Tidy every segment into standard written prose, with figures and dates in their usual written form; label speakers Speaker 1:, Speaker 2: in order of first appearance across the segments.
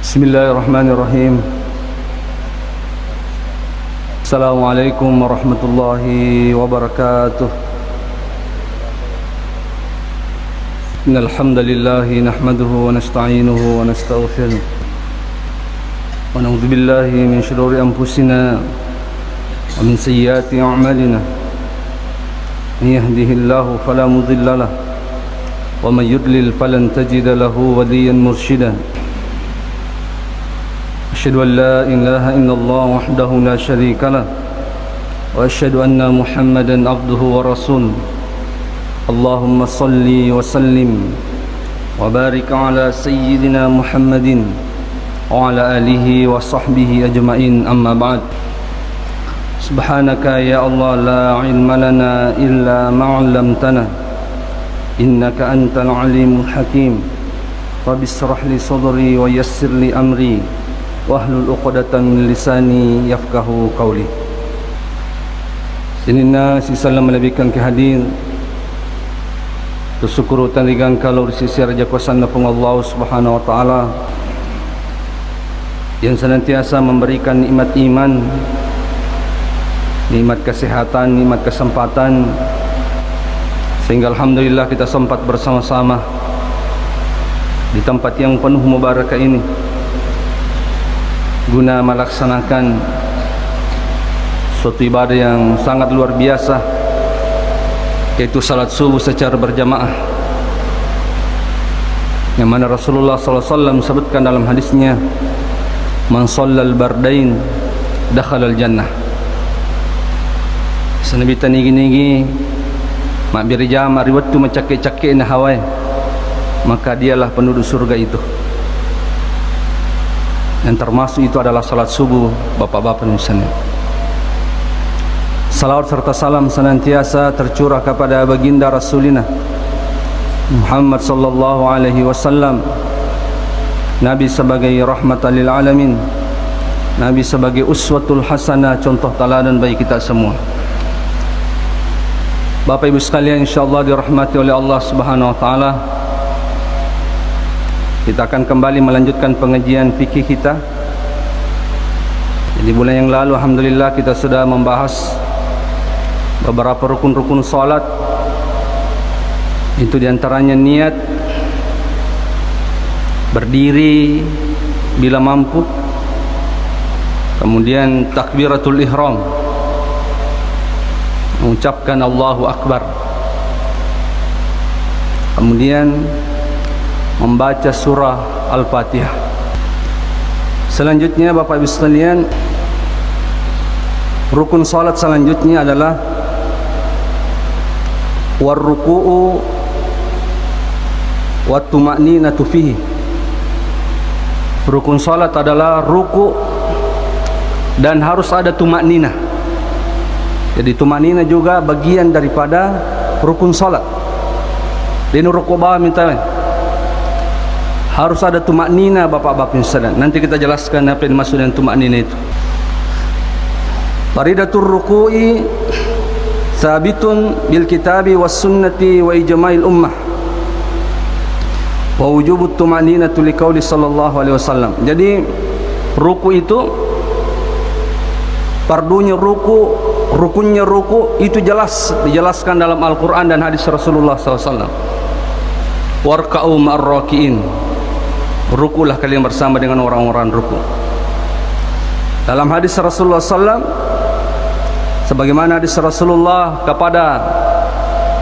Speaker 1: Bismillahirrahmanirrahim. Assalamualaikum warahmatullahi wabarakatuh. Innal hamdalillah nahmaduhu wa nasta'inuhu wa nastaghfiruh wa na'udzu billahi min shururi anfusina wa min sayyiati a'malina. Man yahdihillahu fala mudilla lahu wa man yudlil falan tajida lahu waliyyan mursyida. أشهد أن لا إله إلا الله وحده لا شريك له وأشهد أن محمدا عبده ورسوله اللهم صل وسلم وبارك على سيدنا محمد وعلى آله وصحبه أجمعين أما بعد سبحانك يا الله لا علم لنا إلا ما علمتنا إنك أنت العليم الحكيم رب اشرح لي صدري ويسر لي أمري wahlul 'uqdatam min lisani yafqahu qawli. Sinina si salam melebihkan ke hadir bersyukur tandingan kalau sisi raja kuasa pun Allah Subhanahu wa taala yang senantiasa memberikan nikmat iman, nikmat kesehatan, nikmat kesempatan, sehingga alhamdulillah kita sempat bersama-sama di tempat yang penuh mubarakah ini guna melaksanakan suatu ibadah yang sangat luar biasa, yaitu salat subuh secara berjamaah, yang mana Rasulullah SAW sebutkan dalam hadisnya, man shallal bardain dakhalal jannah. Senabi tanigi-nigi mak birjama riwayat tu macake-cake na hawai, maka dialah penduduk surga itu. Yang termasuk itu adalah salat subuh, bapak-bapak misalnya. Salawat serta salam senantiasa tercurah kepada baginda Rasulina Muhammad sallallahu alaihi wasallam, Nabi sebagai rahmatan lil alamin, Nabi sebagai uswatul hasanah, contoh teladan bagi kita semua. Bapak Ibu sekalian, insyaallah dirahmati oleh Allah Subhanahu wa taala, kita akan kembali melanjutkan pengajian fikih kita. Jadi bulan yang lalu alhamdulillah kita sudah membahas beberapa rukun-rukun salat. Itu diantaranya niat, berdiri bila mampu, kemudian takbiratul ihram, mengucapkan Allahu Akbar, kemudian membaca surah Al-Fatihah. Selanjutnya Bapak Ibu sekalian, rukun salat selanjutnya adalah warruku'u wattuma'ninatu fihi. Rukun salat adalah ruku dan harus ada tuma'ninah. Jadi tuma'ninah juga bagian daripada rukun salat. Di ruku bawah minta harus ada tumaknina bapak-bapak sekalian. Nanti kita jelaskan apa yang dimaksud dengan tumaknina itu. Faridatur ruku'i sabitun bil kitabi was sunnati wa ijma'il ummah wa wujubut tumakninatu liqauli sallallahu alaihi wasallam. Jadi ruku itu fardunya ruku, rukunnya ruku itu jelas dijelaskan dalam Al-Qur'an dan hadis Rasulullah sallallahu alaihi wasallam. Warka'u ma'ar raki'in, rukulah kalian bersama dengan orang-orang ruku. Dalam hadis Rasulullah SAW, sebagaimana hadis Rasulullah kepada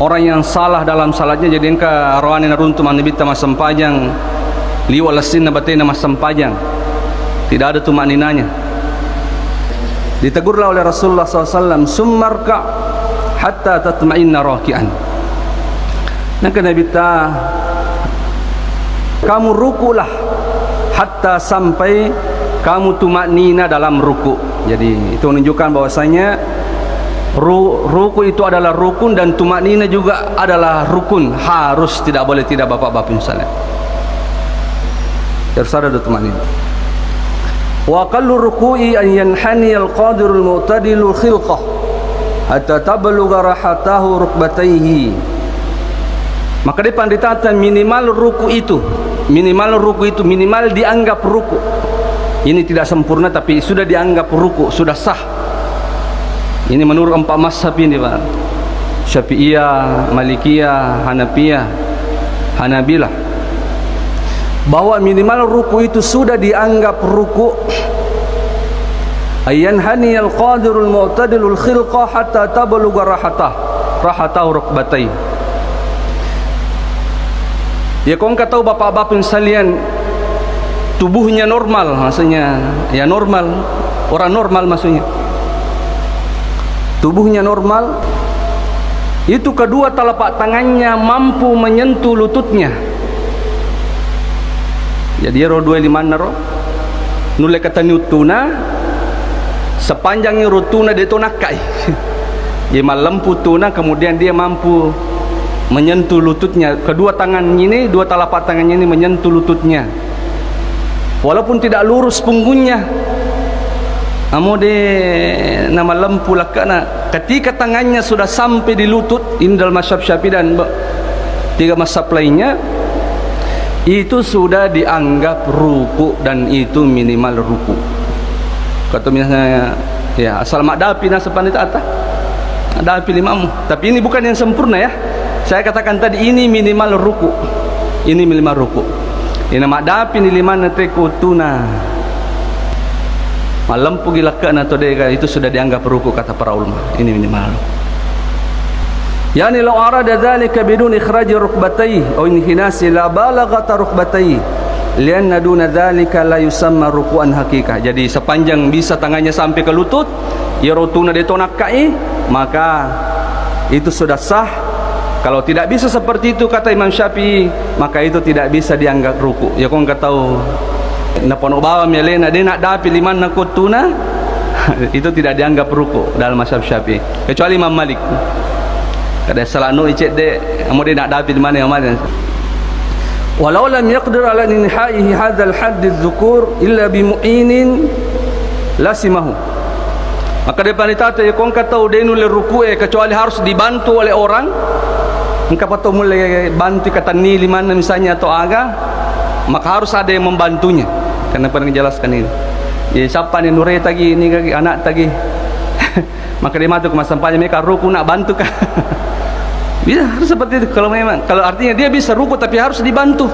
Speaker 1: orang yang salah dalam salatnya, jadi engkau arwani naruntu manibita masempajang liwalasin nabatina masempajang, tidak ada tumakninanya. Ditegurlah oleh Rasulullah SAW, summarka hatta tatma'inna raki'an. Maka nabita kamu rukulah hatta sampai kamu tumaknina dalam ruku. Jadi itu menunjukkan bahwasanya ruku itu adalah rukun dan tumaknina juga adalah rukun, harus, tidak boleh tidak bapak-bapak misalnya. Harus ada tumaknina. Wa qallu ruku'i an yanhani al-qadirul mu'tadilul khilqah hatta tablugha rahatahu rukbatayhi. Maka dia ditata minimal ruku itu, minimal dianggap ruku. Ini tidak sempurna tapi sudah dianggap ruku, sudah sah. Ini menurut 4 mazhab ini, Pak. Syafi'iyah, Malikiyah, Hanafiyah, Hanabilah, bahwa minimal ruku itu sudah dianggap ruku. Ayyan haniyal qadirul mu'tadilul khilqah hatta tablugha rahatahu rukbatayhi. Ya, kau tahu bapak-bapak sekalian, tubuhnya normal, maksudnya ya normal, orang normal maksudnya. Tubuhnya normal, itu kedua telapak tangannya mampu menyentuh lututnya. Jadi ro dua lima naro nule kata nutuna sepanjangnya rutuna dia tu nakai. Dia malampu tuna, kemudian dia mampu menyentuh lututnya. Kedua tangan ini, dua telapak tangannya ini menyentuh lututnya, walaupun tidak lurus punggungnya. Amode nama lempu lakana, ketika tangannya sudah sampai di lutut, ini dalam mazhab Syafi'i dan 3 mazhab lainnya, itu sudah dianggap ruku dan itu minimal ruku. Kata misalnya ya asal mak dapi nasapan itu atas dapi limamu, tapi ini bukan yang sempurna ya. Saya katakan tadi ini minimal ruku, ini minimal ruku. Ini mak dapi ni lima nateku tuna malam pergi lakan atau dia, itu sudah dianggap ruku kata para ulama. Ini minimal. Yani law arada dzalika bidun ikhraj rukbatayhi aw inhinasi la balaghat rukbatayhi lianna duna dzalika la yusamma ruku'an hakikah. Jadi sepanjang bisa tangannya sampai ke lutut, ya rutuna ditonakai, maka itu sudah sah. Kalau tidak bisa seperti itu kata Imam Syafi'i, maka itu tidak bisa dianggap ruku. Ya kau enggak tahu na pono bawa melena dia nak dapi liman na kutuna itu tidak dianggap ruku dalam mazhab Syafi'i, kecuali Imam Malik. Kada salano icet de amo dia nak dapi di mana yang mana. Walau lam yaqdir ala inhaihi hadzal hadd adh-dhukur illa bi mu'inin lasimahu. Maka dia panitata ya kau enggak tahu dia nule ruku kecuali harus dibantu oleh orang. Engkau patut mulai bantu kata ni liman misalnya atau aga, maka harus ada yang membantunya. Karena pernah menjelaskan ini. Ya siapa ni nure tagi ni kaki anak tagi. Maka dia masuk ke masa sampahnya mereka ruku nak bantu kah? Bisa harus seperti itu. Kalau memang kalau artinya dia bisa ruku tapi harus dibantu,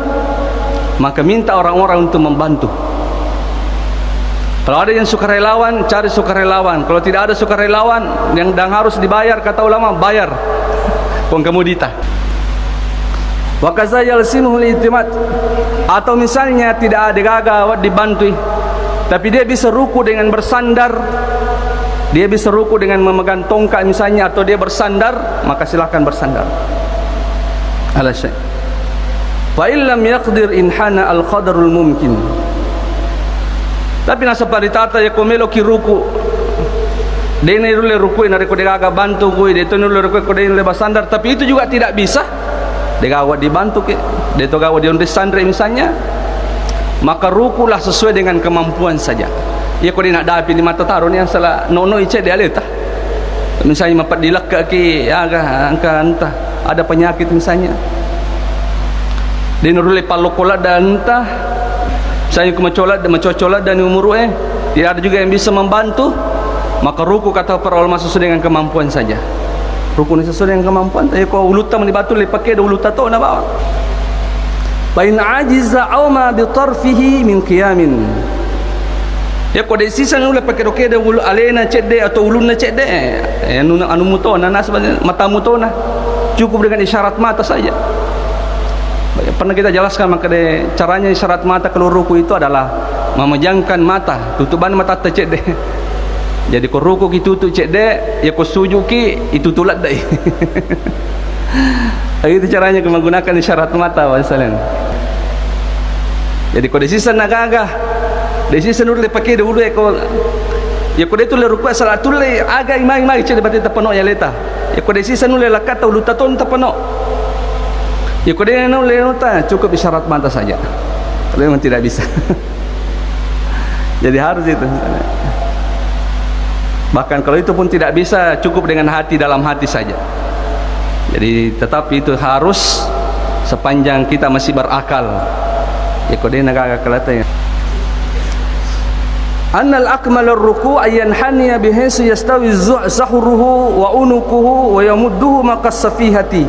Speaker 1: maka minta orang-orang untuk membantu. Kalau ada yang sukarelawan, cari sukarelawan. Kalau tidak ada sukarelawan yang harus dibayar, kata ulama bayar komodita. Wa kaza yalsimuhu al-i'timad, atau misalnya tidak ada gagah dibantu tapi dia bisa ruku dengan bersandar, dia bisa ruku dengan memegang tongkat misalnya, atau dia bersandar, maka silakan bersandar ala syai'. Fa illam yaqdir inhana al-qadarul mumkin. Tapi nasa paritata ya komelo ki ruku dene rule ruku na reko degaga bantu kui de tonu ruku ko dene bersandar, tapi itu juga tidak bisa degawa dibantu ke de to gawa di sandre misalnya, maka rukulah sesuai dengan kemampuan saja. Ya ko nak dapi di mata tarun yang salah nono ice dia leta misalnya mapat dilak ke aga angka entah ada penyakit misalnya dene rule palokola dan entah saya mecocolat dan umur tidak ada juga yang bisa membantu, maka ruku kata para ulama sesuai dengan kemampuan saja. Ruku ni sesuai dengan kemampuan. Tapi kalau uluta menibatul dipakai dah uluta tu nak bawa. Bain ajiza aw ma bi tarfihi min qiyamin. Ya ko de sisa nula pakai doke de ulu alena cede atau ulunna cede. Anu mutona nas mata mutona. Cukup dengan isyarat mata saja. Pernah kita jelaskan maka de caranya isyarat mata kalau ruku itu adalah memejamkan mata, tutupan mata cek deh. Jadi ko ruku ki tutup cek deh, ya ko sujud ki itu tulat deh. Itu caranya menggunakan isyarat mata wasallam. Jadi ko desisa nagaga, desisa nur le pakai dulu ko ya ko itu le ruku salat tu le aga imai cek de batin tapano ya leta. Ya ko desisa nur le lakata ulutaton tapano. Ya ko dia no le nota cukup isyarat mata saja. Kalau memang tidak bisa. Jadi harus itu. Bahkan kalau itu pun tidak bisa, cukup dengan hati, dalam hati saja. Jadi tetapi itu harus sepanjang kita masih berakal. Ya kode naga kalatanya. Annal akmalur ruku' ayan haniya bihaisu yastawi zahruhu wa unukuhu wa yamudduhu maqas safihati.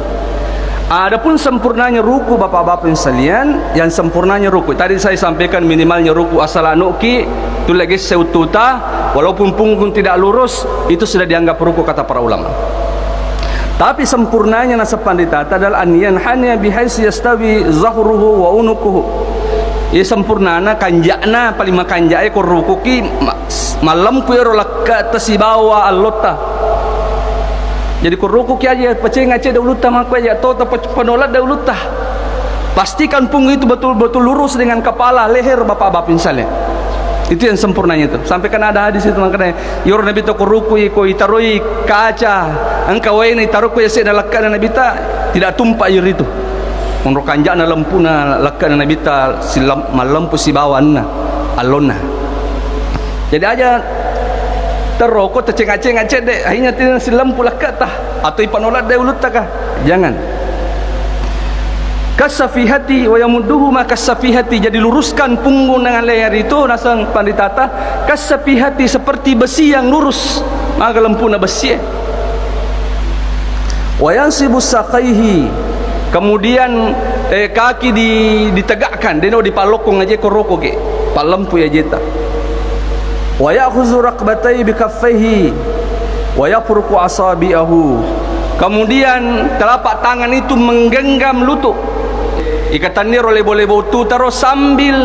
Speaker 1: Adapun sempurnanya ruku bapak-bapak sekalian, yang sempurnanya ruku tadi saya sampaikan, minimalnya ruku asal anuki tu lagi seututa, walaupun punggung tidak lurus itu sudah dianggap ruku kata para ulama. Tapi sempurnanya nasab pandita adalah aniyan hanya bihais yastawi zahruhu wa unukuhu. Ya sempurnana kanjakna paling makanjai ko ruku ki malam ku ro lakka tasibawa allota. Jadi ko ruku ki aja peceng aja dauluta mak aja tota penolat dauluta. Pastikan punggung itu betul-betul lurus dengan kepala, leher bapak-bapak misalnya. Itu yang sempurnanya itu. Sampai kan ada hadis itu makanya yor nabi to ko ruku ko itaroi kaca angka wae ni taruku ya sedang lekkan nabi ta tidak tumpah air itu. Menurut kanjana lempuna lekkan nabi ta silam malampu si bawanna alona. Jadi aja teroko terceng-ceng dek akhirnya tidak silampu lekkat tah atau ipanolat de ulut takah. Jangan. Kasafihati wa yamudduhu ma kasafihati, jadi luruskan punggung dengan leher itu nasang panditata kasafihati seperti besi yang lurus maka lempuna besi. Wa yansibu saqaihi, kemudian kaki ditegakkan deno dipalokong aja koroko ge palempu ya jeta. Wa ya'khuzu raqbatai bi kaffaihi wa yafruqu asabi'ahu, kemudian telapak tangan itu menggenggam lutut. Ikatan ni boleh tu taruh sambil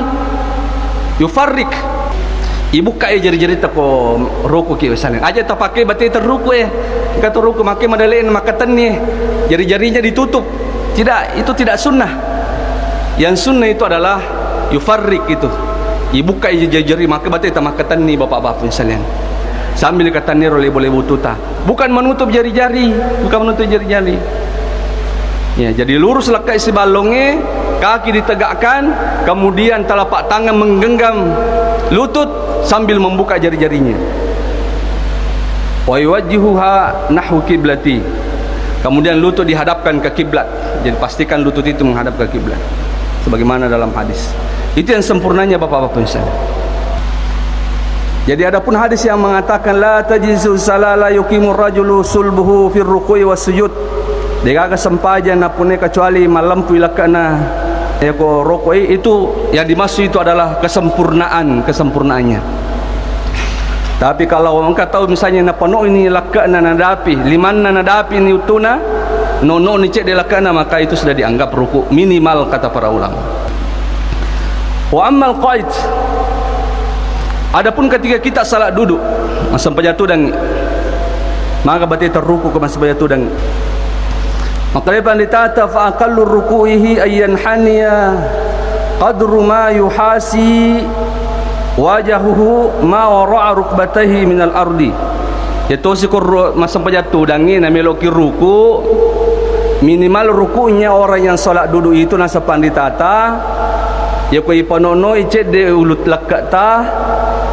Speaker 1: yufarrik. Ibu kai jari-jari tako ruku ki misalnya. Aja tak pakai berarti terruku Kata ruku makai madalain makatan ni. Jari-jarinya ditutup. Tidak, itu tidak sunnah. Yang sunnah itu adalah yufarrik itu. Ibu kai jari-jari makai berarti tak makatan ni bapak-bapak misalnya. Sambil kata ni boleh tuta. Bukan menutup jari-jari, bukan menutup jari-jari. Ya, jadi lurus lekat isi balongnya, kaki ditegakkan, kemudian telapak tangan menggenggam lutut sambil membuka jari-jarinya. Wa yuwajjihuha nahwu kiblati, kemudian lutut dihadapkan ke kiblat. Jadi pastikan lutut itu menghadap ke kiblat sebagaimana dalam hadis. Itu yang sempurnanya bapak-bapak sekalian. Jadi adapun hadis yang mengatakan la tajizu salala yuqimur rajulu sulbuhu fir ruku'i was sujud, dia kesempajan apune kecuali malam pilakana eko rokoi, itu yang dimaksud itu adalah kesempurnaannya. Tapi kalau engkau tahu misalnya napano ini lakana nadapi liman nadapi ni utuna nono ni cek de lakana, maka itu sudah dianggap ruku minimal kata para ulama. Wa ammal qaid, adapun ketika kita salat duduk masa pejatu dan maka berarti terruku ke masa pejatu dan maka ditata fa aqallu ruku'ihi ayyan haniya qadru ma yuhasi wajahuhu ma wara'a rukbatayhi minal ardi. Itu sikur masa pejatu dangi na meloki ruku, minimal rukunya orang yang salat duduk itu nasa panditata ya ko ipanono icet de ulut lakata,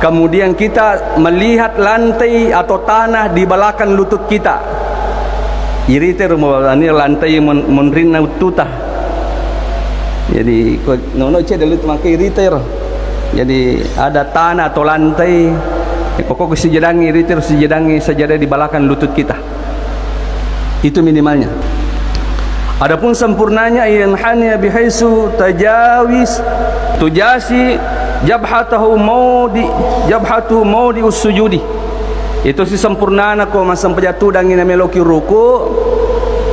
Speaker 1: kemudian kita melihat lantai atau tanah di belakang lutut kita. Iriter ini lantai menrina ututah. Jadi nono cek dulu makai iriter. Jadi ada tanah atau lantai. Pokok sejadangi iriter sejadangi sajadah di belakang lutut kita. Itu minimalnya. Adapun sempurnanya yang hanya bihaisu tajawis tujasi jabhatahu maudi usujudi. Itu si sempurnana ko masam pejatu dangin meloki ruku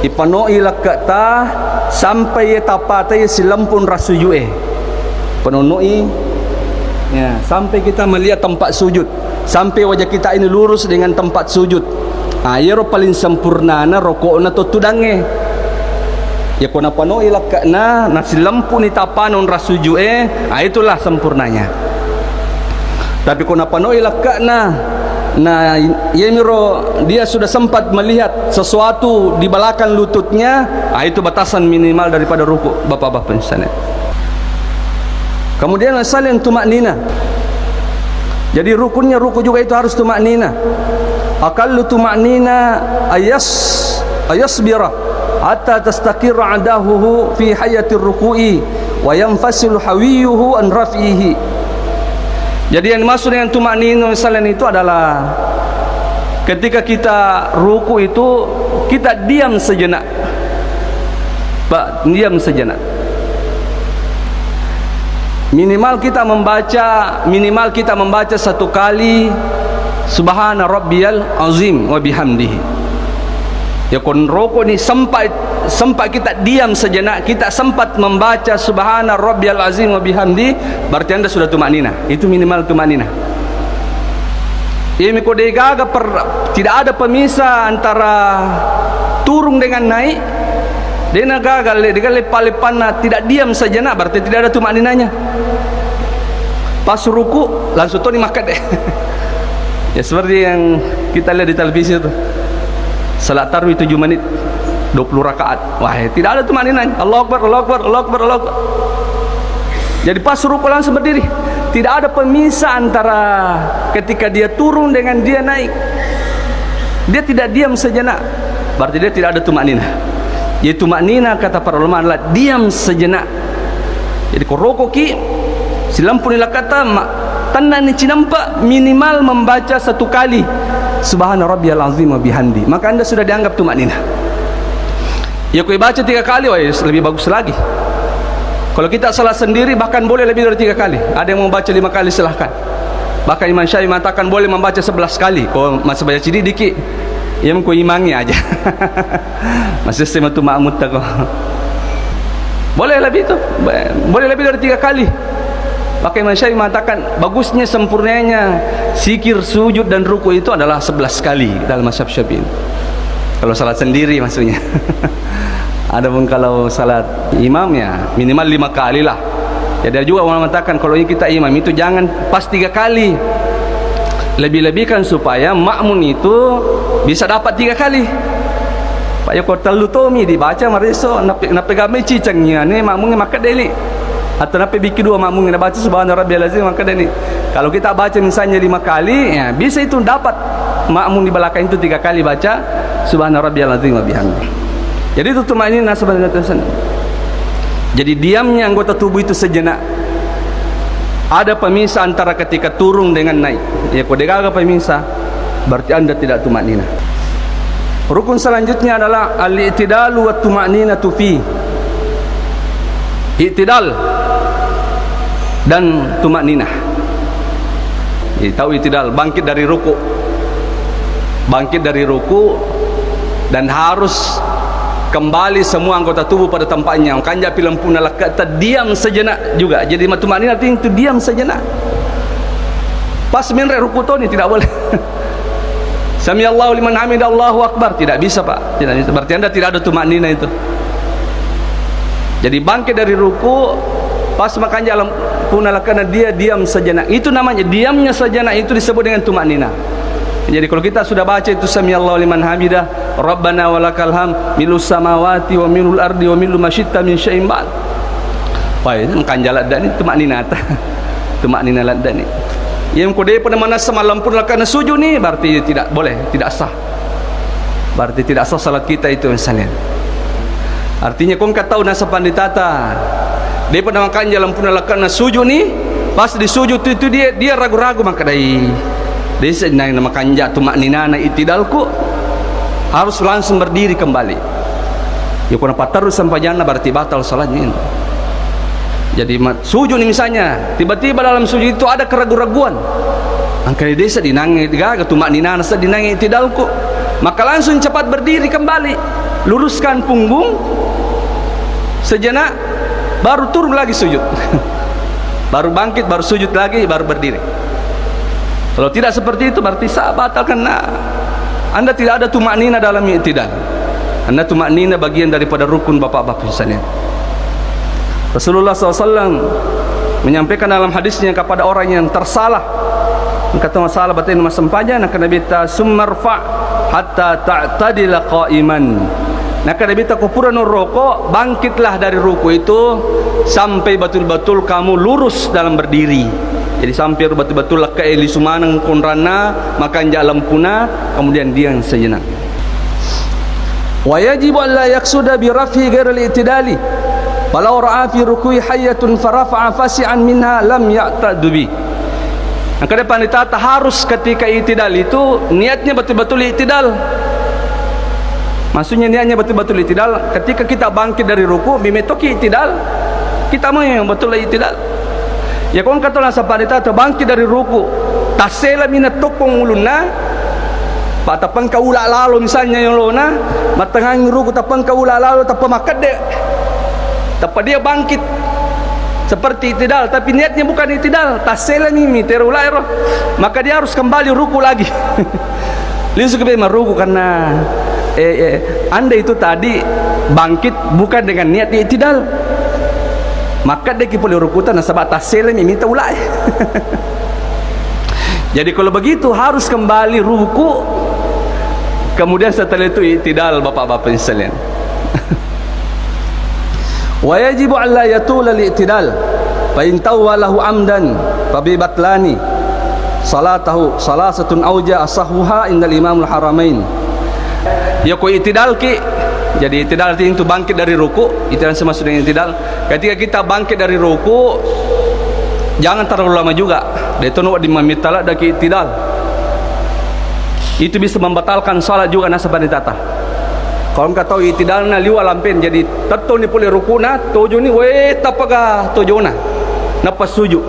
Speaker 1: ipanoi lakata sampai tapate silampun rasujue penonoi ya, sampai kita melihat tempat sujud, sampai wajah kita ini lurus dengan tempat sujud. Ayero paling sempurnana rokokna to tudange ya kona panoi lakana na silampun itapanon rasujue, itulah sempurnanya. Tapi kona panoi lakana nah yemiro dia sudah sempat melihat sesuatu di belakang lututnya, itu batasan minimal daripada ruku bapak-bapak sekalian. Kemudian salin tumak nina. Jadi rukunnya ruku juga itu harus tumak nina. aqallu tuma'nina ayasbira hatta tastaqirra adahuhu fi hayatir ruku'i wa yanfasilu hawiyuhu an raf'ihi. Jadi yang dimaksud dengan tuma'nina misalnya itu adalah ketika kita ruku itu kita diam sejenak. Pak, diam sejenak. Minimal kita membaca satu kali Subhana rabbiyal azim wa bihamdihi. Ya kon rokok ni sempat kita diam sejenak, kita sempat membaca Subhana rabbiyal azim wa bihamdi, berarti anda sudah tumanina. Itu minimal tumanina. Ini kodegaga tidak ada pemisah antara turun dengan naik. Dena gagal dengan lepa-lepana tidak diam sejenak, berarti tidak ada tumaninanya. Pas ruku langsung tu ni makan deh. Ya seperti yang kita lihat di televisi itu. Salat tarawih 7 menit 20 rakaat. Wah, tidak ada tumaninanya. Allahu Akbar, Allahu Akbar, Allahu Akbar, Allahu Akbar. Jadi pas ruku langsung berdiri. Tidak ada pemisah antara ketika dia turun dengan dia naik. Dia tidak diam sejenak, berarti dia tidak ada tumaninah. Yaitu maknina kata para ulama adalah diam sejenak. Jadi koroko ki silam punilah kata tanda ni cinampak minimal membaca satu kali Subhana rabbiyal azim wa bihamdi, maka anda sudah dianggap tu maknina. Ya kau baca 3 kali, wah lebih bagus lagi. Kalau kita salah sendiri bahkan boleh lebih dari 3 kali. Ada yang mau baca 5 kali silahkan. Bahkan Imam Syafi'i mengatakan boleh membaca 11 kali. Kalau masih baca dikit ya mengko imangi aja. Masih sema tu ma'mud tak kau. Boleh lebih tu. Boleh lebih dari 3 kali. Pakai Imam Syafi'i mengatakan bagusnya sempurnanya zikir, sujud dan ruku itu adalah 11 kali dalam mazhab Syafi'i. Kalau salat sendiri maksudnya. Adapun kalau salat imam ya minimal 5 kali lah. Jadi ada juga orang mengatakan kalau kita imam itu jangan pas 3 kali. Lebih-lebihkan supaya makmun itu bisa dapat 3 kali. Pak ya kota lutomi dibaca mariso nak pegang cicangnya ni makmunnya maka deli. Atau nak bikin 2 makmunnya baca subhana rabbiyal azim maka deli. Kalau kita baca misalnya 5 kali ya bisa itu dapat makmun di belakang itu 3 kali baca subhana rabbiyal azim wa bihamdi. Jadi itu tumanina sebenarnya. Jadi diamnya anggota tubuh itu sejenak. Ada pemisah antara ketika turun dengan naik. Ya kalau ada pemisah, berarti anda tidak tumanina. Rukun selanjutnya adalah al-i'tidalu wa tumaninatu fi. I'tidal dan tumaninah. Tahu i'tidal, bangkit dari ruku. Bangkit dari ruku dan harus kembali semua anggota tubuh pada tempatnya. Makanya film pun adalah kata diam sejenak juga. Jadi tumanina artinya itu diam sejenak. Pas minre ruku tu ni tidak boleh. Sami Allahu liman hamida, Allahu akbar, tidak bisa Pak. Tidak bisa. Berarti anda tidak ada tumanina itu. Jadi bangkit dari ruku pas makan jalan pun adalah karena dia diam sejenak. Itu namanya diamnya sejenak itu disebut dengan tumanina. Jadi kalau kita sudah baca itu sami Allahu liman hamidah, Rabbana walakal ham, milus samawati wa milul ardi wa milu masyitta min syai'in ba'd. Wah, itu makan jalan dan itu maknina ta. Itu maknina ladan ni. Yang kode pada mana semalam pun lakukan sujud ni berarti tidak boleh, tidak sah. Berarti tidak sah salat kita itu misalnya. Artinya kau enggak tahu nasa panditata. Dia pada makan jalan pun lakukan sujud ni, pas disujud itu dia ragu-ragu maka dai. Dia sedang nama kanja tu maknina na itidalku harus langsung berdiri kembali. Ya kena patarus sampai jana berarti batal salatnya. Jadi sujud ni misalnya tiba-tiba dalam sujud itu ada keraguan-raguan. Angkali desa dinangi gaga tu maknina na dinangi itidalku. Maka langsung cepat berdiri kembali. Luruskan punggung sejenak baru turun lagi sujud. Baru bangkit, baru sujud lagi, baru berdiri. Kalau tidak seperti itu berarti sah batal karena anda tidak ada tumaknina dalam i'tidal. Anda tumaknina bagian daripada rukun bapak-bapak misalnya. Rasulullah SAW menyampaikan dalam hadisnya kepada orang yang tersalah. Kata masalah batin masampaja nak Nabi ta sumarfa hatta ta'tadila qa'iman. Nak Nabi ta kupuran rokok bangkitlah dari ruku itu sampai betul-betul kamu lurus dalam berdiri. Jadi sampai betul-betul laka eli sumanang konrana makan jalan puna, kemudian diam sejenak. Wa yajibu an la yaqsuda bi rafi ghair al-i'tidali. Walau ra'a fi ruku'i hayyatun farafa'a fasi'an minha lam ya'tadu bi. Yang ke depan ditata harus ketika i'tidal itu niatnya betul-betul i'tidal. Maksudnya niatnya betul-betul i'tidal. Ketika kita bangkit dari ruku' bimetoki i'tidal, kita mau yang betul i'tidal. Ya kau kata lah sampai ditata bangkit dari ruku' tasela minat tokong uluna, pak tapang kaula lalu misalnya yang lona, matangang ruku' tapang kaula lalu tapang makat dek. Tapi dia bangkit seperti itidal, tapi niatnya bukan itidal, tasela mimi terulai roh, maka dia harus kembali ruku lagi. Lihat sebagai meruku karena anda itu tadi bangkit bukan dengan niat itidal, maka dia kipuli rukutan nasabah tasela mimi terulai. Jadi kalau begitu harus kembali ruku, kemudian setelah itu itidal, bapak-bapak sekalian. Wa yajibu an la yatul al-i'tidal fa in tawwalahu amdan fa bi batlani salatahu salasatun auja asahuha indal imamul haramain. Ya ko i'tidal ki, jadi i'tidal itu bangkit dari ruku, itu yang dimaksud dengan i'tidal. Ketika kita bangkit dari ruku jangan terlalu lama juga. Dia itu nak dimamitala dak i'tidal. Itu bisa membatalkan salat juga nasabah ditata. Kalau engkau tahu itidalna liwa lampen, jadi tato ni pulih rukuna tujuh ni tapaga tujuna napa sujud.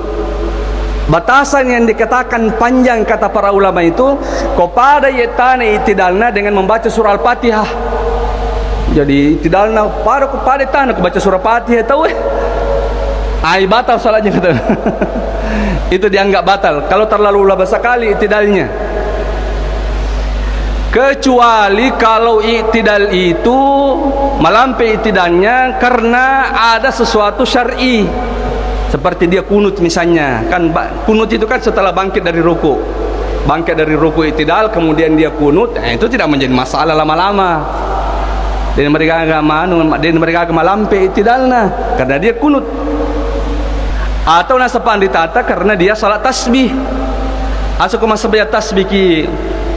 Speaker 1: Batasan yang dikatakan panjang kata para ulama itu kepada yetana itidalna dengan membaca surah Al-Fatihah. Jadi itidalna kepada tanah baca surah Al-Fatihah tahu ai batal salatnya kata. Itu dianggap batal kalau terlalu lama sekali itidalnya. Kecuali kalau i'tidal itu melampaui i'tidalnya karena ada sesuatu syar'i, seperti dia kunut misalnya. Kan kunut itu kan setelah bangkit dari ruku, i'tidal kemudian dia kunut, itu tidak menjadi masalah lama-lama. Dan mereka agak melampaui i'tidalnya karena dia kunut, atau nasapan ditata karena dia salat tasbih. Asal masabaya tasbih ki,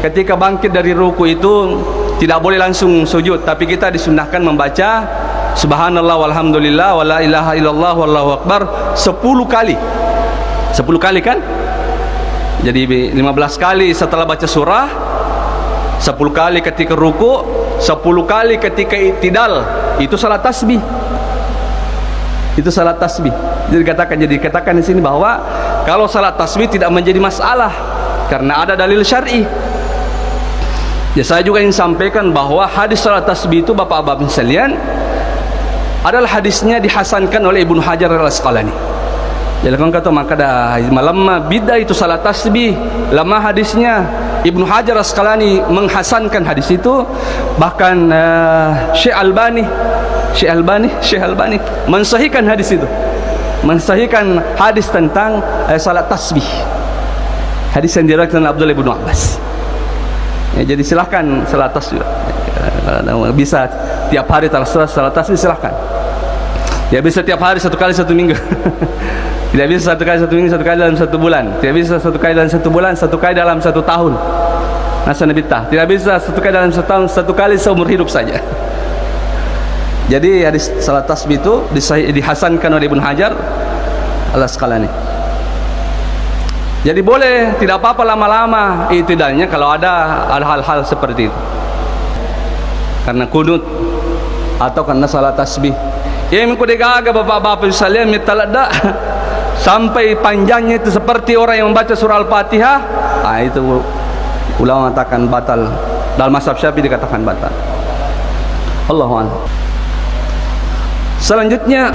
Speaker 1: ketika bangkit dari ruku itu tidak boleh langsung sujud, tapi kita disunnahkan membaca subhanallah walhamdulillah wala ilaha illallah wallahu akbar 10 kali. 10 kali kan? Jadi 15 kali setelah baca surah, 10 kali ketika ruku, 10 kali ketika i'tidal. Itu salat tasbih. Itu salat tasbih. Jadi dikatakan di sini bahwa kalau salat tasbih tidak menjadi masalah karena ada dalil syar'i. Ya, saya juga ingin sampaikan bahwa hadis salat tasbih itu bapak-bapak sekalian adalah hadisnya dihasankan oleh Ibnu Hajar Al-Asqalani. Jadi kalau kata maka dah malam bidah itu salat tasbih, lama hadisnya Ibnu Hajar Al-Asqalani menghasankan hadis itu, bahkan Syekh Albani mensahihkan hadis itu, mensahihkan hadis tentang salat tasbih. Hadis yang diriwayatkan oleh Abdullah bin Abbas. Ya, jadi silahkan salat tasbih, bisa tiap hari terserah salat tasbih silahkan. Ya bisa tiap hari, satu kali satu minggu. Tidak bisa satu kali satu minggu, satu kali dalam satu bulan. Tidak bisa satu kali dalam satu bulan, satu kali dalam satu tahun. Nasa nabitah. Tidak bisa satu kali dalam satu tahun, satu kali seumur hidup saja. Jadi hadis salat tasbih itu dihasankan oleh Ibnu Hajar Al-Asqalani. Jadi boleh, tidak apa-apa lama-lama i'tidalnya kalau ada hal-hal seperti itu. Karena kunut atau karena salat tasbih. Ya mengko degaga bapak-bapak sekalian mitalada sampai panjangnya itu seperti orang yang membaca surah Al-Fatihah. Itu ulama mengatakan batal. Dalam mazhab Syafi'i dikatakan batal. Allahu a'lam. Selanjutnya,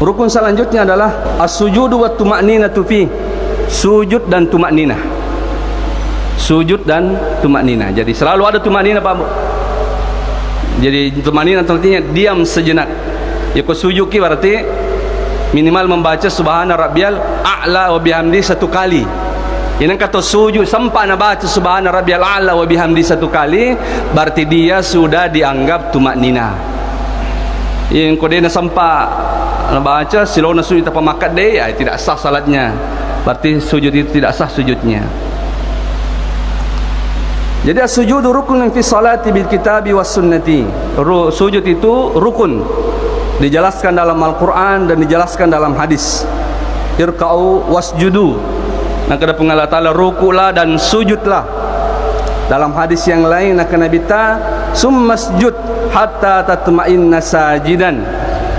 Speaker 1: rukun selanjutnya adalah as-sujudu wa tuma'ninatu fi. Sujud dan tumakninah. Sujud dan tumakninah. Jadi selalu ada tumakninah Pak Bu. Jadi tumakninah artinya diam sejenak. Ya sujud ki berarti minimal membaca subhana rabbiyal a'la wa bihamdi 1 kali. Ini kata sujud sampai nak baca subhana rabbiyal a'la wa bihamdi 1 kali, berarti dia sudah dianggap tumakninah. Yang kodena sampai baca silona sujud tanpa makat deh, tidak sah salatnya. Berarti sujud itu tidak sah sujudnya. Jadi as-sujudu rukun fi salati bil kitabi was sunnati. Sujud itu rukun, dijelaskan dalam Al-Quran dan dijelaskan dalam hadis. Irka'u wasjudu, nah kada Allah Ta'ala rukulah dan sujudlah. Dalam hadis yang lain akan Nabi ta summasjud hatta tatma'inna sajidan,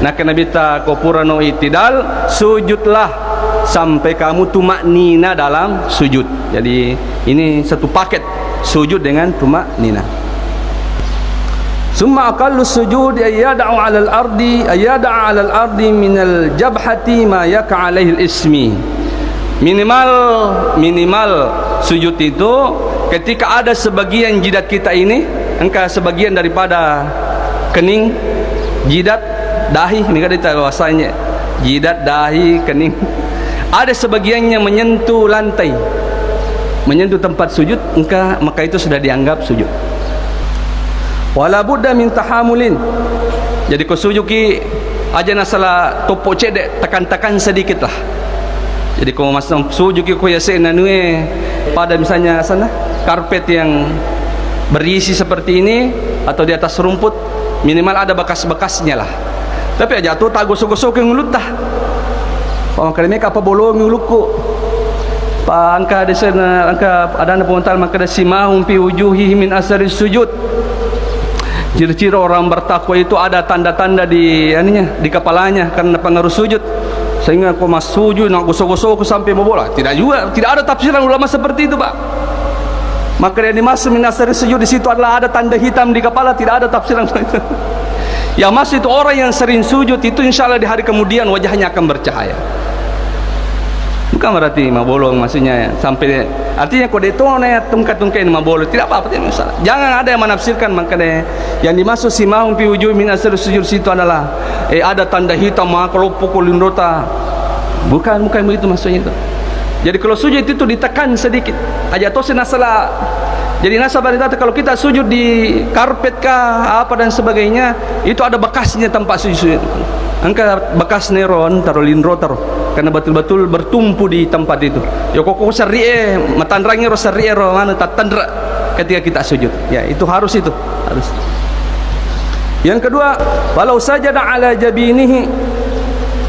Speaker 1: nah Nabi ta kopurano itidal, sujudlah sampai kamu tumaknina dalam sujud. Jadi ini satu paket, sujud dengan tumaknina. Summa aqallu sujud ayyada'u 'alal ardi ayyada'a 'alal ardi minal jabhati ma yaqa 'alaihi al-ismi. Minimal sujud itu ketika ada sebagian jidat kita ini, engkau sebagian daripada kening, jidat, dahi, ini kan kita bahasanya jidat, dahi, kening, ada sebagiannya menyentuh lantai, menyentuh tempat sujud, maka itu sudah dianggap sujud. Wala budda min tahamulin. Jadi kau sujud ki aja nasalah topok cedek, tekan-tekan sedikit lah. Jadi kau masang sujud ki kau yase nanue pada misalnya sana karpet yang berisi seperti ini atau di atas rumput, minimal ada bekas-bekasnya lah. Tapi aja tu tak gosok-gosok yang mulut tah. Pangkademe apa bolong mulutku. Pa angka di sana angka ada pengontal maka ada simahum fi wujuhihi min asari sujud. Ciri-ciri orang bertakwa itu ada tanda-tanda di aninya, di kepalanya karena pengaruh sujud. Sehingga aku mas sujud nak gosok-gosok aku sampai bobola. Tidak juga, tidak ada tafsiran ulama seperti itu, Pak. Maka yang dimaksud min asari sujud di situ adalah ada tanda hitam di kepala, tidak ada tafsiran itu. Yang maksud itu orang yang sering sujud itu insyaallah di hari kemudian wajahnya akan bercahaya. Bukan berarti mabolong maksudnya sampai artinya kode itu tungkai mabolong tidak apa-apa, tidak masalah. Jangan ada yang menafsirkan makanya yang dimaksud simahum fi wujuh min asar sujud situ adalah ada tanda hitam kalau pukul lindota. Bukan begitu maksudnya itu. Jadi kalau sujud itu ditekan sedikit aja toh nasalah. Jadi nasabah itu kalau kita sujud di karpet kah apa dan sebagainya itu ada bekasnya tempat sujud. Angka bekas neron taruh lindro taruh karena betul-betul bertumpu di tempat itu. Ya kok syari'e matanrangi ro syari'e ro mana tatandra ketika kita sujud. Ya itu harus. Yang kedua, walau sajada ala jabinihi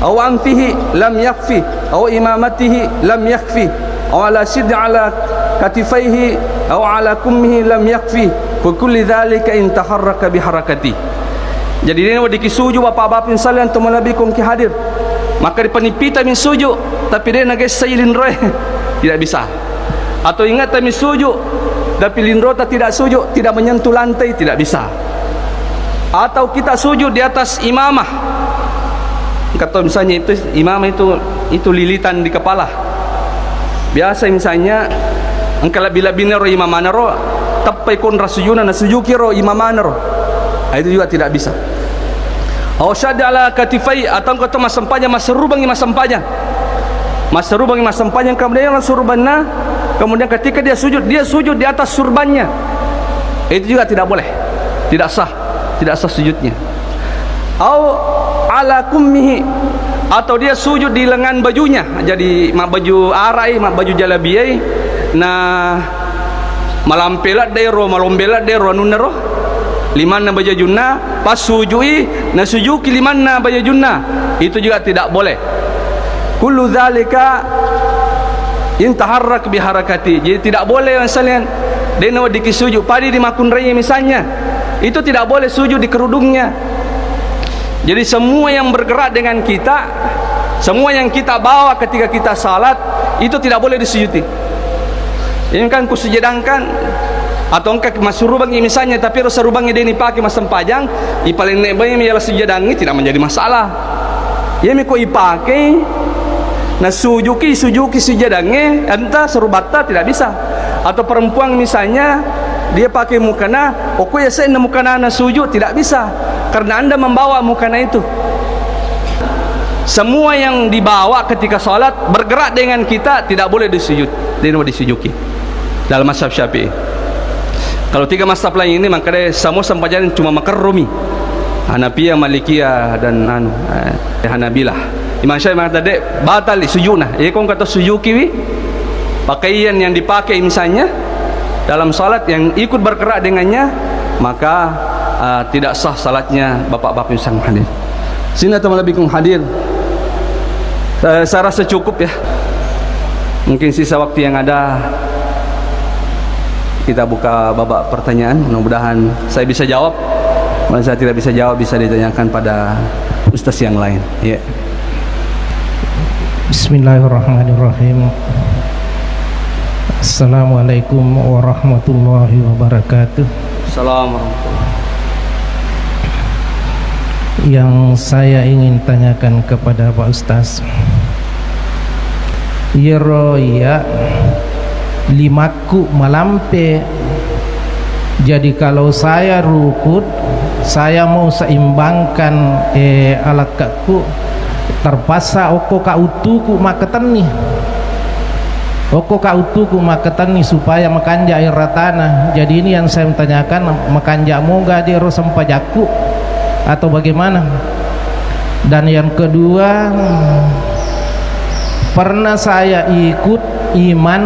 Speaker 1: aw anfihi lam yakfi aw imamatihi lam yakfi aw ala sid ala katifaihi aw ala kummihi lam yakfi fa kulli dhalika in taharraka bi harakati. Jadi ini wadiki sujud bapak-bapak insalian tu malabikum ki hadir. Maka dipenipita min sujud tapi dia nagai sailin roh tidak bisa. Atau ingat kami sujud tapi lindrota tidak sujud, tidak menyentuh lantai, tidak bisa. Atau kita sujud di atas imamah. Kata misalnya itu imamah itu lilitan di kepala. Biasa misalnya engkau bila binaro imamana ro tapai kon rasujuna nasujuki ro imamana ro. Itu juga tidak bisa. Aw syadda ala katifai atau kata masampanya masrubangi masampanya. Masrubangi masampanya kemudian surbanna, kemudian ketika dia sujud di atas surbannya. Itu juga tidak boleh. Tidak sah sujudnya. Aw ala kummihi atau dia sujud di lengan bajunya. Jadi baju arai, baju jalabiyai nah malampelat dero malombelat dero nunero limanna bajajunna pas sujui nasujuki limanna bajajunna itu juga tidak boleh. Kullu dzalika intaharrak biharakati. Jadi tidak boleh misalnya deno dikisujud padi di makun raya misalnya itu tidak boleh sujud di kerudungnya. Jadi semua yang bergerak dengan kita, semua yang kita bawa ketika kita salat itu tidak boleh disujudi. Ini kan kusujudangkan atau engkau masuk rubangi misalnya tapi rasa rubangnya dia dipakai masam pajang ipaling nebanya miala sujadangi tidak menjadi masalah. Ya miko ipakai nah sujuki sujadangi entah serubata tidak bisa. Atau perempuan misalnya dia pakai mukana oku ya saya mukana na sujud tidak bisa karena anda membawa mukana itu. Semua yang dibawa ketika salat bergerak dengan kita tidak boleh disujud, tidak disujuki dalam mazhab Syafi'i. Kalau tiga mazhab lain ini makanya semua sampajan cuma makar rumi. Hanafiyah, Malikiyah dan Hanabilah. Imam Syafi'i mengatakan dek batal sujud nah. Kau kata sujud kiwi pakaian yang dipakai misalnya dalam salat yang ikut bergerak dengannya, maka tidak sah salatnya bapak-bapak yang sang hadir. Sini teman lebih hadir. Saya rasa cukup ya. Mungkin sisa waktu yang ada kita buka babak pertanyaan. Mudah-mudahan saya bisa jawab. Kalau saya tidak bisa jawab, bisa ditanyakan pada ustaz yang lain. Ya.
Speaker 2: Bismillahirrahmanirrahim. Assalamualaikum warahmatullahi wabarakatuh.
Speaker 1: Assalamualaikum.
Speaker 2: Yang saya ingin tanyakan kepada Pak Ustaz, ya limaku malampe. Jadi kalau saya rukut, saya mau seimbangkan alat kaku, terpaksa oko kautuku maketani, oko kautuku maketani supaya makanja air ratana. Jadi ini yang saya tanyakan, makanja moga dia rosampajaku atau bagaimana? Dan yang kedua, pernah saya ikut iman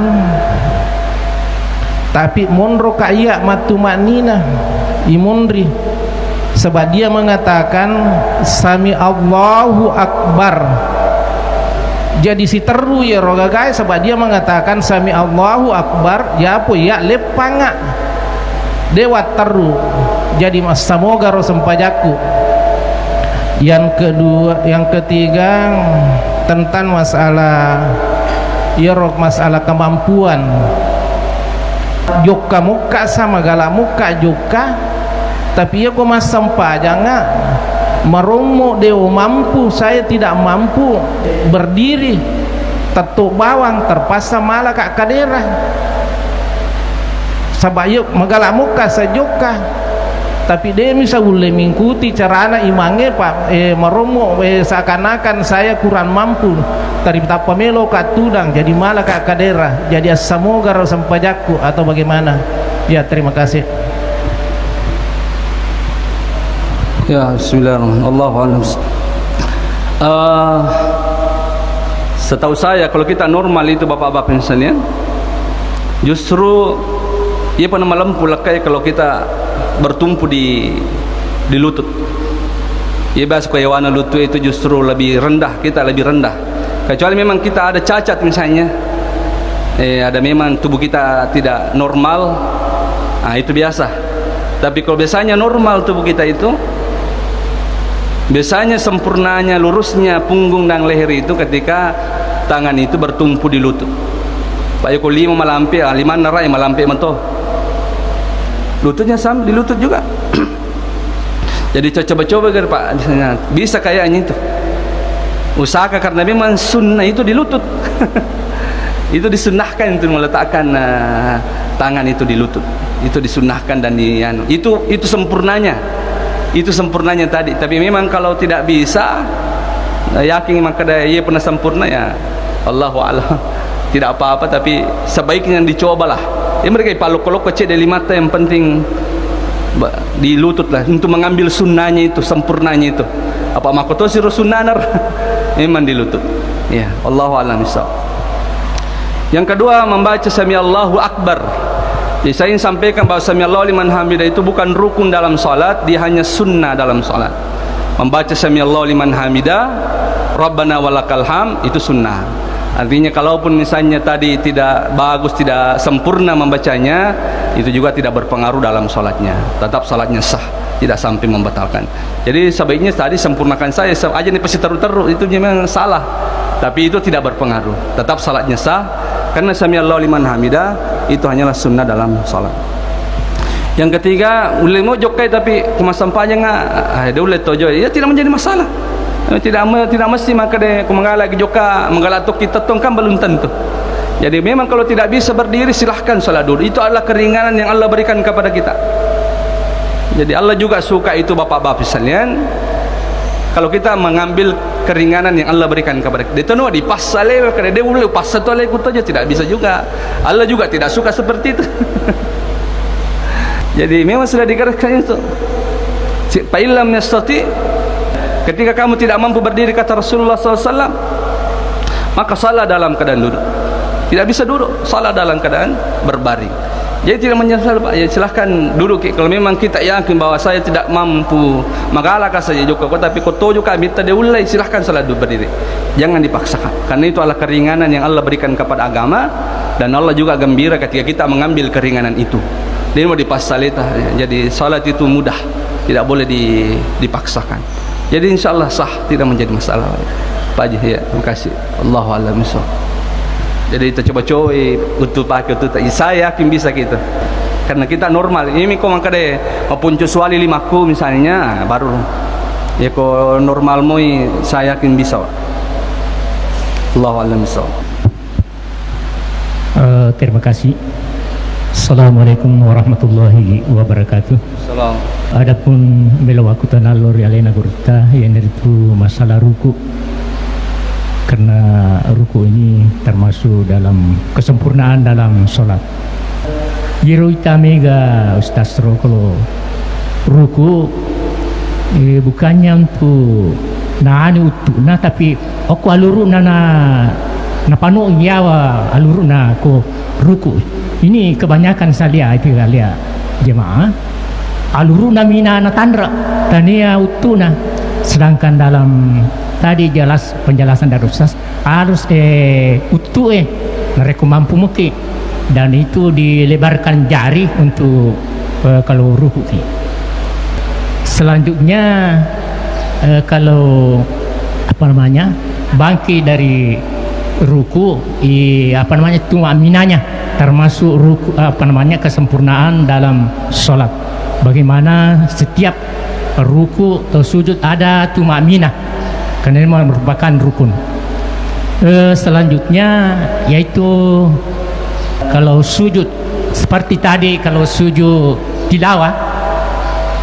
Speaker 2: tapi monro kaya matu maknina imunri, sebab dia mengatakan sami Allahu Akbar. Jadi si teru ya roga guys, sebab dia mengatakan sami Allahu Akbar ya apa ya lepanga dewa teru. Jadi mas semoga rosempajaku. Yang kedua, yang ketiga tentang masalah ya rok masalah kemampuan joka muka sama galak muka joka, tapi ya kok mas sampah jangan meromo dewa mampu, saya tidak mampu berdiri tetuk bawang, terpaksa malah kak kadera sabak yuk magalak muka sejoka, tapi dia bisa boleh mengikuti cara anak imange pak meromo seakan-akan saya kurang mampu dari tapa melo kat tudang, jadi malah kak kadera, jadi semoga rosampajaku atau bagaimana ya. Terima kasih.
Speaker 1: Ya, bismillahirrahmanirrahim. Setahu saya kalau kita normal itu bapak-bapak sekalian, justru ia pernah melempuh lekai kalau kita bertumpu di lutut. Ia biasa kehewanan lutut itu justru lebih rendah, kita lebih rendah. Kecuali memang kita ada cacat misalnya, ada memang tubuh kita tidak normal, itu biasa. Tapi kalau biasanya normal tubuh kita itu, biasanya sempurnanya lurusnya punggung dan leher itu ketika tangan itu bertumpu di lutut. Pak Yoko lima malampe, lima narai malampe mentoh. Lututnya sama di lutut juga. Jadi coba-coba kan Pak, bisa kayaknya itu. Usahakan karena memang sunnah itu di lutut. Itu disunnahkan itu meletakkan tangan itu di lutut. Itu disunnahkan dan itu sempurnanya. Itu sempurnanya tadi. Tapi memang kalau tidak bisa, yakin maka dia pernah sempurna ya Allahu a'lam. Tidak apa-apa, tapi sebaiknya dicobalah. Mereka paluk-paluk kecil dari mata, yang penting di lutut lah untuk mengambil sunnahnya itu, sempurnanya itu. Apa makoto siru sunnanar memang di lutut. Ya, Allahu a'lam bishawab. Yang kedua, membaca sami Allahu Akbar. Jadi saya ingin sampaikan bahwa sami Allahu liman hamidah itu bukan rukun dalam salat, dia hanya sunnah dalam salat. Membaca sami Allahu liman hamidah, Rabbana walakal ham, itu sunnah. Artinya kalaupun misalnya tadi tidak bagus, tidak sempurna membacanya, itu juga tidak berpengaruh dalam salatnya. Tetap salatnya sah, tidak sampai membatalkan. Jadi sebaiknya tadi sempurnakan saya aja nih pasti teru-teru, itu memang salah. Tapi itu tidak berpengaruh, tetap salatnya sah karena sami Allahu liman hamidah itu hanyalah sunnah dalam salat. Yang ketiga, ulai mau jokai tapi kemasan panjang dia ulai tojo, ya tidak menjadi masalah. Tidak mesti maka dia mengalak joka mengalak tok kita kan belum tentu. Jadi memang kalau tidak bisa berdiri silahkan salat dulu. Itu adalah keringanan yang Allah berikan kepada kita. Jadi Allah juga suka itu bapak-bapak sekalian. Kalau kita mengambil keringanan yang Allah berikan kepada kita, itu di pasale karena dia boleh pas satu lagi ikut aja, tidak bisa juga. Allah juga tidak suka seperti itu. Jadi memang sudah digariskan itu. Fa illam yastati, ketika kamu tidak mampu berdiri kata Rasulullah SAW, maka salat dalam keadaan duduk. Tidak bisa duduk, salat dalam keadaan berbaring. Jadi tidak menyesal Pak, ya silahkan duduk. Kalau memang kita yakin bahwa saya tidak mampu, maka alakah saja juga. Tapi kau tojo kami tadi ulai, silahkan salat duduk berdiri. Jangan dipaksakan, karena itu adalah keringanan yang Allah berikan kepada agama, dan Allah juga gembira ketika kita mengambil keringanan itu. Dia mau dipaksalita, jadi salat itu mudah, tidak boleh dipaksakan. Jadi insya Allah sah, tidak menjadi masalah. Pak Haji, ya, terima kasih. Allahu a'lam bishawab. Jadi kita coba-coba untuk pakai untuk saya yakin bisa kita, karena kita normal. Ini kau mangka deh mapuncu suali 5 misalnya, baru ya kau normal moi saya yakin bisa. Allahu a'lam bishawab.
Speaker 3: Terima kasih. Assalamualaikum warahmatullahi wabarakatuh.
Speaker 1: Salam.
Speaker 3: Adapun bela waktu tanalor alena gurta yang itu masalah ruku, karena ruku ini termasuk dalam kesempurnaan dalam sholat. Jiro itamega Ustaz Ro, kalau ruku bukannya untuk naani utuh, tapi aku aluru na panu nyawa aluru na ko ruku. Ini kebanyakan saya lihat itu kalian jemaah aluru namina na tandra tania utuna, sedangkan dalam tadi jelas penjelasan dari Ustaz harus utuh mereka mampu muki, dan itu dilebarkan jari untuk kalau ruku. Selanjutnya kalau apa namanya bangkit dari ruku, apa namanya tumaminanya termasuk ruku, apa namanya kesempurnaan dalam sholat. Bagaimana setiap ruku atau sujud ada tumaminah, karena ini merupakan rukun. Selanjutnya yaitu kalau sujud seperti tadi, kalau sujud tilawah,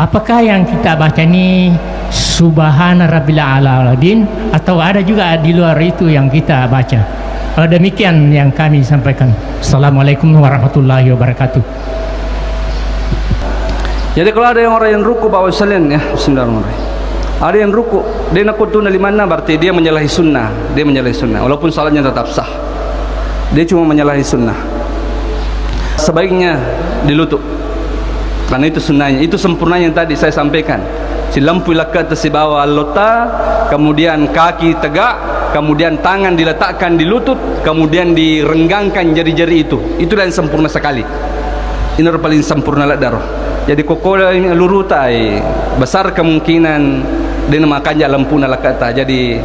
Speaker 3: apakah yang kita baca ini Subhana Rabbil Alamin atau ada juga di luar itu yang kita baca? Demikian yang kami sampaikan. Assalamualaikum warahmatullahi wabarakatuh.
Speaker 1: Jadi kalau ada yang orang yang ruku Pak Wasalin, ya bismillahirrahmanirrahim, ada yang ruku dia nak kutuna limana, berarti dia menyalahi sunnah. Dia menyalahi sunnah walaupun salatnya tetap sah, dia cuma menyalahi sunnah. Sebaiknya dilutut, karena itu sunnahnya, itu sempurnanya yang tadi saya sampaikan. Si lampu lakat si bawah lota, kemudian kaki tegak, kemudian tangan diletakkan di lutut, kemudian direnggangkan jari-jari itu. Itulah yang sempurna sekali. Ini paling sempurna lah darah. Jadi kokola ini lurutai besar kemungkinan dia makan lampu nalakata. Jadi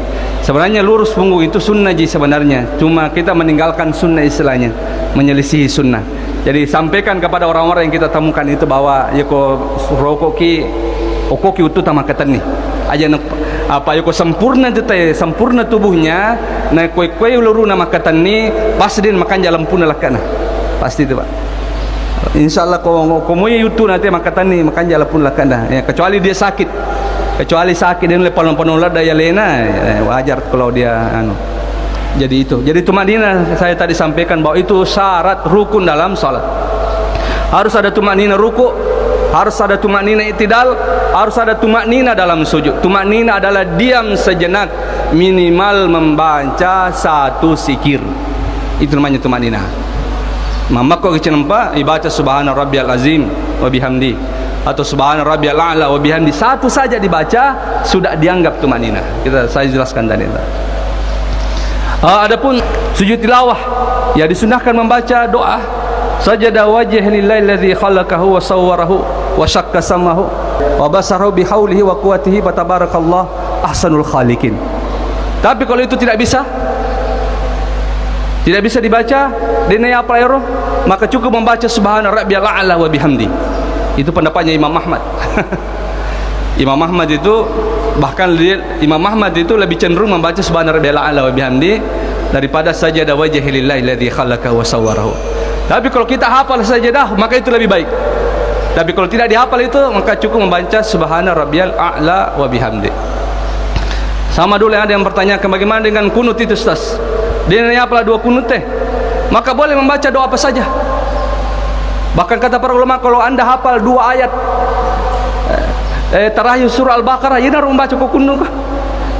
Speaker 1: sebenarnya lurus punggung itu sunnah ji sebenarnya. Cuma kita meninggalkan sunnah istilahnya, menyelisihi sunnah. Jadi sampaikan kepada orang-orang yang kita temukan itu bahwa ya ko rokoki okoki utuh sama kata nih aja apa ya ko sempurna itu sempurna tubuhnya na kue uluru nama kata nih pasti dia makan jalan pun lakana pasti itu Pak. Insyaallah kalau mau itu nanti makan nih makan jalan pun lakana ya, kecuali dia sakit, dia lepon-lepon daya lena wajar kalau dia anu. Jadi itu, jadi tumanina saya tadi sampaikan bahwa itu syarat rukun dalam salat. Harus ada tumanina ruku, harus ada tumanina i'tidal, harus ada tumanina dalam sujud. Tumanina adalah diam sejenak, minimal membaca 1 zikir. Itu namanya tumanina. Mamako kecenempa ibaca subhana rabbiyal azim wa bihamdi atau subhana rabbiyal a'la wa bihamdi, satu saja dibaca sudah dianggap tumanina. Saya jelaskan tadi. Adapun sujud tilawah ya disunahkan membaca doa sajada wajh lillahi alladzi khalaqahu wa sawwarahu wa syakka samahu wa basarahu bihaulihi wa quwwatihi fatabarakallah ahsanul khaliqin. Tapi kalau itu tidak bisa dibaca dinaya apa ya, maka cukup membaca subhana rabbiyal a'la wa bihamdi. Itu pendapatnya Imam Ahmad. Imam Ahmad itu bahkan Imam Ahmad itu lebih cenderung membaca subhana rabbiyal a'la wa bihamdi daripada sajada wajhi lillahi alladzi khalaqahu wa sawwarahu. Tapi kalau kita hafal sajadah maka itu lebih baik. Tapi kalau tidak dihafal itu maka cukup membaca subhana rabbiyal a'la wa bihamdi. Sama dulu ada yang bertanya bagaimana dengan kunut itu Ustaz? Dia hafal 2 kunut maka boleh membaca doa apa saja. Bahkan kata para ulama kalau Anda hafal 2 ayat terakhir surah Al-Baqarah ina baca kunut.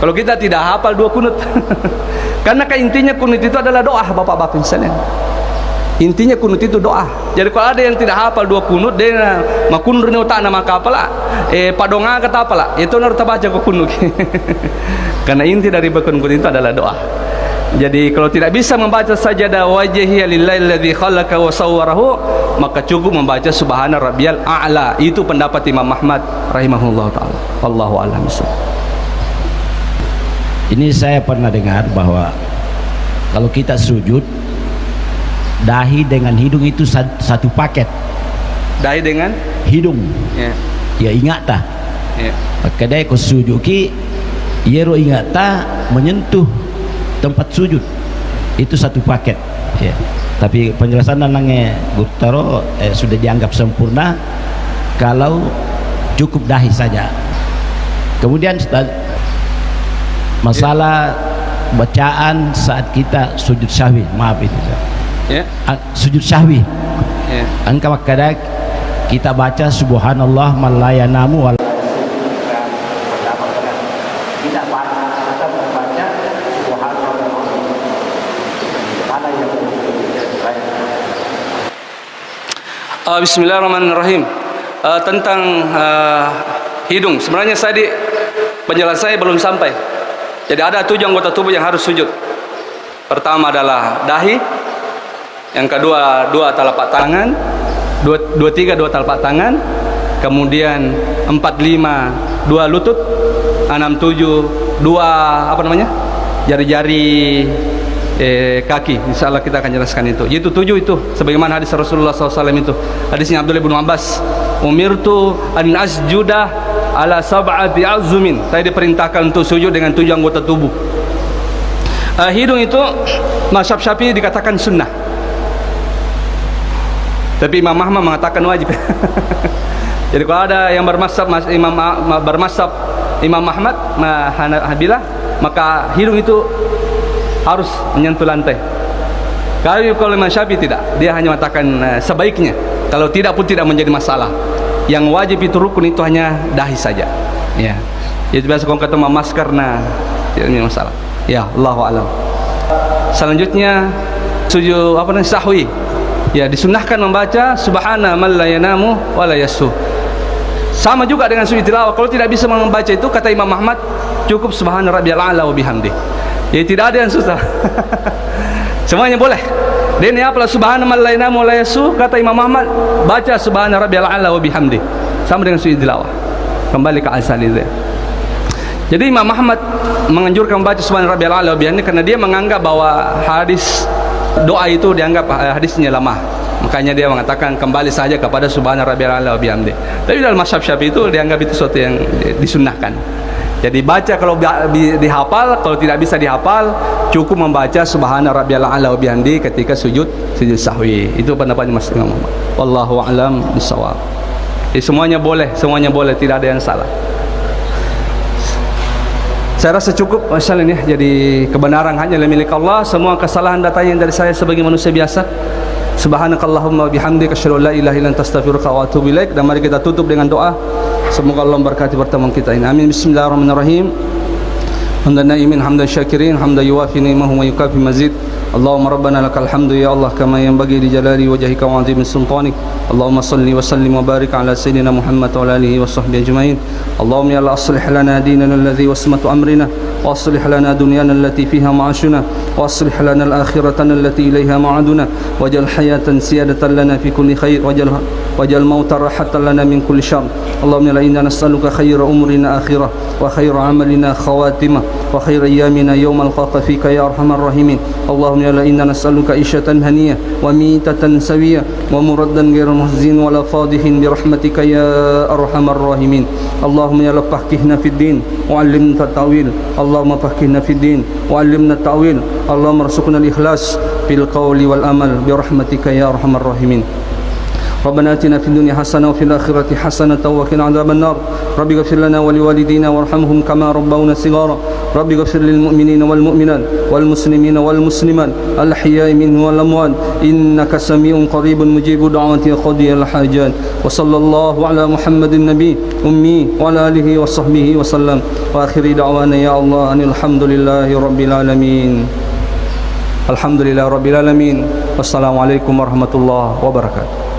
Speaker 1: Kalau kita tidak hafal 2 kunut. Karena intinya kunut itu adalah doa, Bapak-bapak sekalian. Intinya kunut itu doa. Jadi kalau ada yang tidak hafal 2 kunut, dia makunur ni otak nama kapala, padonga kata apalah, itu harus baca kunut. Karena inti dari kunut itu adalah doa. Jadi kalau tidak bisa membaca sajadah wajhiya lillahi alladzi khalaqa wa sawwarahu, maka cukup membaca subhana rabbiyal a'la. Itu pendapat Imam Ahmad rahimahullah taala. Wallahu a'lam bishawab.
Speaker 4: Ini saya pernah dengar bahwa kalau kita sujud, dahi dengan hidung itu satu paket.
Speaker 1: Dahi dengan
Speaker 4: hidung.
Speaker 1: Ya
Speaker 4: ingat tak? Kadai ko sujud ki, yero ingat tak menyentuh tempat sujud, itu satu paket. Tapi penjelasan nanangnya Guptaro sudah dianggap sempurna kalau cukup dahi saja. Kemudian masalah bacaan saat kita sujud sahwi, maaf itu sujud sahwi. Angka kadang kita baca subhanallah man la yanamu wal
Speaker 1: Bismillahirrahmanirrahim. Tentang hidung, sebenarnya penjelasan saya belum sampai. Jadi ada 7 anggota tubuh yang harus sujud. Pertama adalah dahi, yang kedua 2 telapak tangan, 3 2 telapak tangan, kemudian 4 5 2 lutut, 6 7 2 jari-jari kaki. Insyaallah kita akan jelaskan itu. Itu 7 itu sebagaimana hadis Rasulullah SAW itu. Hadisnya Abdullah bin Abbas, umirtu an asjuda ala sab'ati azumin. Saya diperintahkan untuk sujud dengan 7 anggota tubuh. Hidung itu mazhab Syafi'i dikatakan sunnah, tapi Imam Ahmad mengatakan wajib. Jadi kalau ada yang bermazhab Imam Ahmad Hanabilah, maka hidung itu harus menyentuh lantai. Kalau Imam Syafi'i tidak, dia hanya mengatakan sebaiknya. Kalau tidak pun tidak menjadi masalah. Yang wajib itu rukun itu hanya dahi saja. Ya, itu biasa kalau kata masker, tidak ada masalah. Ya, Allahu a'lam. Selanjutnya sujud sahwi. Ya, disunahkan membaca subhana man la yanamu wa la yasu. Sama juga dengan sujud tilawah. Kalau tidak bisa membaca itu, kata Imam Ahmad, cukup subhana rabbiyal a'la wa bihamdi. Ya, tidak ada yang susah. Semuanya boleh. Dan ya apalah subhana man la yanamu wa la yasu, kata Imam Ahmad, baca subhana rabbiyal a'la wa bihamdi. Sama dengan sujud tilawah. Kembali ke asal itu. Jadi Imam Ahmad menganjurkan membaca subhana rabbiyal a'la wa bihamdi karena dia menganggap bahwa hadis doa itu dianggap hadisnya lemah. Makanya dia mengatakan kembali saja kepada subhana rabbiyal a'la wa bihamdi. Tapi dalam mazhab Syafi'i itu dianggap itu sesuatu yang disunnahkan. Jadi baca kalau dihafal, kalau tidak bisa dihafal, cukup membaca subhana rabbiyal a'la wa bihamdi ketika sujud sahwi. Itu pendapatnya Mas Imam Ahmad. Wallahu a'lam bishawab. Semuanya boleh, tidak ada yang salah. Saya rasa cukup masalah ini. Jadi kebenaran hanya milik Allah. Semua kesalahan datangnya dari saya sebagai manusia biasa. Subhanakallahumma bihamdika asyhadu an la ilaha illa anta astaghfiruka wa atubu ilaik. Dan mari kita tutup dengan doa. Semoga Allah memberkati pertemuan kita ini. Amin. Bismillahirrahmanirrahim. Hamdan naimin hamdan syakirin hamdan yuwafi ni'mahu wa yukafi mazid. Allahumma rabbana lakal hamdu ya Allah kama yanbaghi li jalali wajhika wa 'azimi sultanik. Allahumma salli wa sallim wa barik ala sayyidina Muhammad wa ala alihi wa sahbihi ajma'in. Allahumma ya Allah aslih lana dinana alladhi wasmatu amrina wa aslih lana dunyana allati fiha ma'ashuna wa aslih lana al-akhiratana allati ilayha ma'aduna waj'al hayatan siyadatan lana fi kulli khair waj'al mauta rahatan lana min kulli syarr. Allahumma inna nas'aluka khayra umrina akhirah wa khayra amalina khawatimah wa khayra ayyamina yawma alqaka fika ya arhamar rahimin. Allahumma inna nas'aluka ishatan haniyah wa mitatan sawiyah wa muraddan ghairu muhzin wa la fadihin bi rahmatika ya arhamar rahimin. Allahumma ya faqihna fid din wa 'allimna at-ta'wil. Allahumma faqihna fid din wa 'allimna at-ta'wil. Allahumma arzuqna al-ikhlas fil qawli wal amal bi rahmatika ya arhamar rahimin. ربنا آتنا في الدنيا حسنة وفي الآخرة حسنة وقنا عذاب النار. ربي اغفر لنا ولوالدينا وارحمهم كما ربونا صغارا. ربي اغفر للمؤمنين والمؤمنات والمسلمين والمسلمات الأحياء منهم والأموات إنك سميع قريب مجيب دعوات قاضي الحاجات. وصلى الله على محمد النبي أمي وعلى آله وصحبه وسلم وآخر دعوانا يا الله أن الحمد لله رب العالمين. الحمد لله رب العالمين. Wassalamualaikum warahmatullahi wabarakatuh.